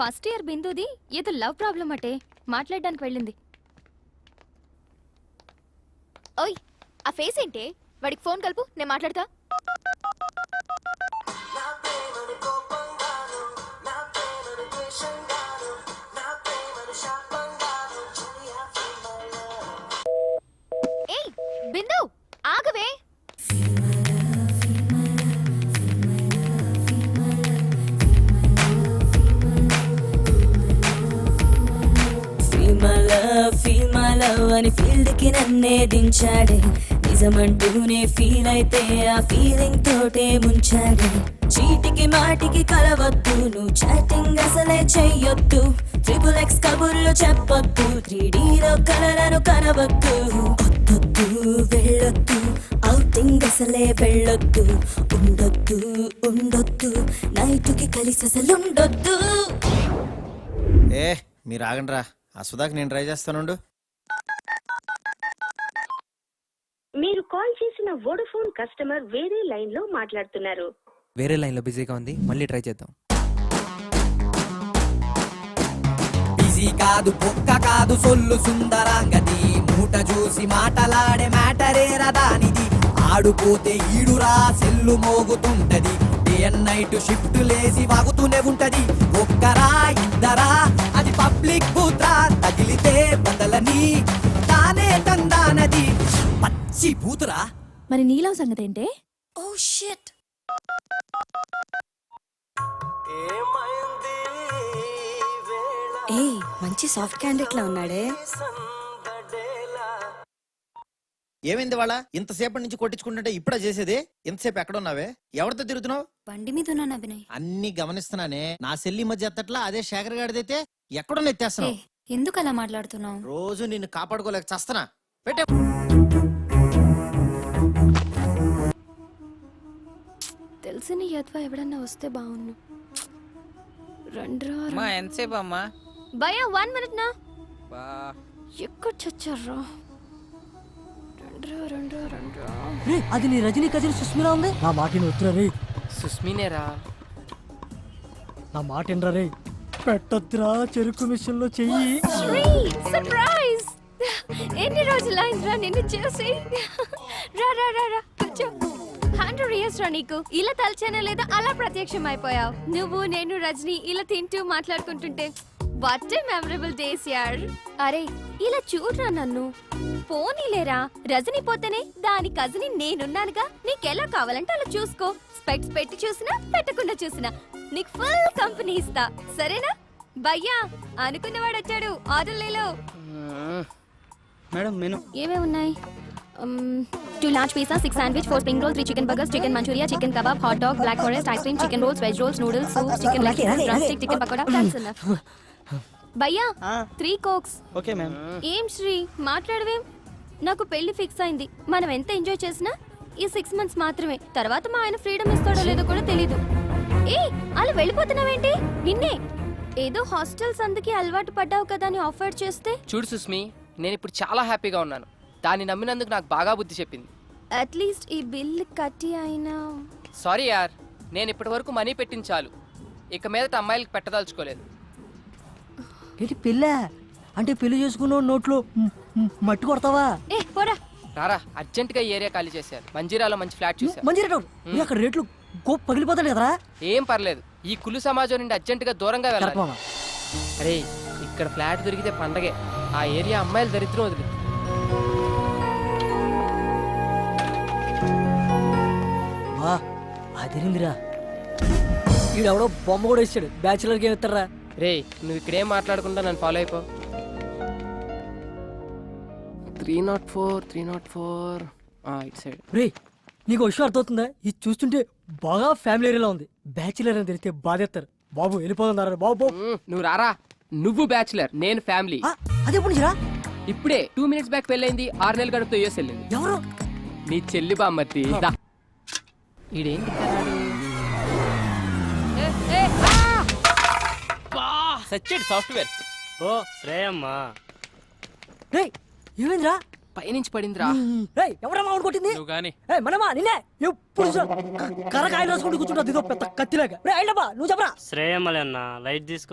First year బిందుది ఏదో love problem అటే మాట్లాడడానికి వెళ్ళింది. ఓయ్ ఆ ఫేస్ ఏంటే? వాడికి ఫోన్ కలుపు, నేను మాట్లాడతా. ఏయ్ బిందు ఆగవే. ఫీల్ మై లవ్ అని ఫీల్డ్ కి నన్నే దించాడే, నిజమంటూనే ఫీల్ అయితే ఆ ఫీలింగ్ తోటే ముంచాడే. చీటికి మాటికి కలవద్దు, నువ్వు చాటింగ్ అసలే చెయ్యొద్దు, XXX కబుర్లు చెప్పొద్దు, 3Dలో కలలను కనవద్దు. వద్దొద్దు వెళ్ళొద్దు, ఔటింగ్ అసలే వెళ్ళొద్దు, ఉండొద్దు ఉండొద్దు, నైట్కి కలిసి అసలు ఉండొద్దు. ఏ మీరు ఆగండ్రా, ఆ సుధాకి నేను ట్రై చేస్తానుండు. మీరు కాల్ చేసిన వోడాఫోన్ కస్టమర్ వేరే లైన్ లో మాట్లాడుతున్నారు. వేరే లైన్లో బిజీగా ఉంది, మళ్ళీ ట్రై చేద్దాం. బిజీ కాదు బొక్క కాదు సొల్లు సుందరాంగది, మూట చూసి మాటలాడే మ్యాటరే రదానిది. ఆడుపోతే ఈడురా సెల్లు మోగుతుంటది, డే అండ్ నైట్ షిఫ్ట్ లేసి వాగుతూనే ఉంటది. ఒక్కరా ఇద్దరా అది పబ్లిక్ బూత్రా, తగిలితే బదలని తానే తందానది పచ్చి బూతురా. మరి నీలో సంగతి ఏంటే? Oh shit. ఏ మంచి సాఫ్ట్ క్యాండిడేట్ లా ఉన్నాడే. ఏమైంది వాళ్ళ ఇంతసేపటి నుంచి కొట్టించుకుంటుంటే ఇప్పుడా చేసేది? ఇంతసేపు ఎక్కడ ఉన్నావే? ఎవరితో తిరుగుతున్నావు? బండి మీద ఉన్నాను అభినయ్. అన్ని గమనిస్తున్నానే, నా సెల్లి మధ్య ఎత్తట్లా, అదే శేఖర్ గాడిదైతే ఎక్కడో ఎత్తేస్తున్నావు. ఎందుకు అలా మాట్లాడుతున్నావు? రోజు నిన్ను కాపాడుకోలేక చస్తనా. పెట్టే తెలిసిన యద్వా ఎవడన్నా వస్తే బాగున్ను. రండ్రా ఎంతసేపు అమ్మా? భయ 1 minute నా. ఎక్కడ చచ్చారా? రండ్రా. అది నీ రజనీ కజిన్ సుస్మిలా ఉంది. నా మాటని వద్దురా రే. సుస్మినేరా? నా మాట ఏంట్రా రే. పెట్టొద్దురా చెరుకు మిషన్ లో చెయ్యి. సర్ప్రైజ్! ఎన్ని రోజులైందిరా నిన్ను చూసి. రా కూర్చో. 100 years రా నీకు. ఇలా తలచానే లేదా అలా ప్రత్యక్షం అయిపోయావు. నువ్వు నేను రజనీ ఇలా తింటూ మాట్లాడుకుంటుంటే వాట్ ఏ మెమరబుల్ డేస్ యార్. అరే ఇలా చూడరా నన్ను. పోనీలేరా, రజనీ పోతేనే దాని కజిన్ నేనున్నానుగా. నీకెలా కావాలంటే అలా చూసుకో. స్పెక్ట్స్ పెట్టి చూసినా పెట్టకుండా చూసినా నీకు ఫుల్ కంపెనీ ఇస్తా, సరేనా? భయ్యా అనుకున్నవాడు వచ్చాడు, ఆర్డర్ లేలో. మేడం మెను ఏమేమి ఉన్నాయి? 2 large pizza, 6 sandwich, 4 spring roll, 3 chicken burgers, chicken manchuria, chicken kebab, hot dog, black forest, ice cream, chicken rolls, veg rolls, noodles, soup, chicken leg, drumstick, chicken pakoda. That's enough. భయ్యా 3 cokes. Okay ma'am. ఏం శ్రీ మాట్లాడవేం? నాకు పెళ్లి fix అయింది. మనం ఎంత enjoy చేసినా ఈ 6 months మాత్రమే. తర్వాత మా ఆయన ఫ్రీడమ్ ఇస్తాడో లేదో కూడా తెలీదు. ఏ అలా వెళ్ళిపోతున్నావేంటి? నిన్నే ఏదో హాస్టల్స్ అందుకే అలవాటు పడ్డావు కదా అని ఆఫర్ చేస్తే. చూడు సుస్మి, నేను ఇప్పుడు చాలా హ్యాపీగా ఉన్నాను. దాన్ని నమ్మినందుకు నాకు బాగా బుద్ధి చెప్పింది. అట్లీస్ట్ ఈ బిల్ కట్టి అయినా. సారీ యార్, నేను ఇప్పటి వరకు మనీ పెట్టించాలు, ఇక మీదట అమ్మాయిలకు పెట్టదలుచుకోలేదు. ఏంటి పెళ్ళా? అంటే పెళ్లి చేసుకున్న నోట్లో మట్టి కొడతావా? ఏ పోరా. రారా, అర్జెంటుగా ఈ ఏరియా ఖాళీ చేశారు. మంజీరాలో మంచి ఫ్లాట్ చూశారు. మంచి రేటు. అక్కడ రేట్లు గోప్ పగిలిపోతాడు కదరా. ఏం పర్లేదు, ఈ కులు సమాజం నుండి అర్జెంటుగా దూరంగా వెళ్ళాలి. కరెక్ట్. అరే ఇక్కడ ఫ్లాట్ దొరికితే పండగే. ఆ ఏరియా అమ్మాయిల దరిద్రం వదిలి. అదిరిందిరా. ఈడెవడో బొమ్మ కూడా ఇచ్చాడు. బ్యాచులర్కి ఏమి ఇస్తారా? రే నువ్వు ఇక్కడేం మాట్లాడకుండా నన్ను ఫాలో అయిపో. 304 ఇటు సైడ్. రే నీకు విషయం అర్థమవుతుందా? ఇది చూస్తుంటే బాగా ఫ్యామిలీ ఏరియాలో ఉంది. బ్యాచులర్ అని తెలిస్తే బాధేస్తారు. బాబు వెళ్ళిపోతున్నారా బాబు. నువ్వు రారా. నువ్వు బ్యాచులర్, నేను ఫ్యామిలీ. అదే పుణ్యరా. ఇప్పుడే 2 minutes బ్యాక్ పెళ్ళైంది. 6 నెలల గడుపుతో యూఎస్ వెళ్ళింది. ఎవరు? నీ చెల్లి బామ్మర్తి. ఈడేంటి సచ్చాడు సాఫ్ట్వేర్. ఓ శ్రేయమ్మా. రే ఏమైందిరా? పైనుంచి పడిందిరా. ఎవరమ్మా ఆవిడ కొట్టింది? నువ్వు గాని. మనమా నిన్నే ఎప్పుడు కర్రకాయలు రాసుకుంటూ కూర్చుంటా. ఇదో పెద్ద కత్తిలాగా. రే అయినబ్బా నువ్వు చెప్పరా. శ్రేయమ్మలే అన్న, లైట్ తీసుకో.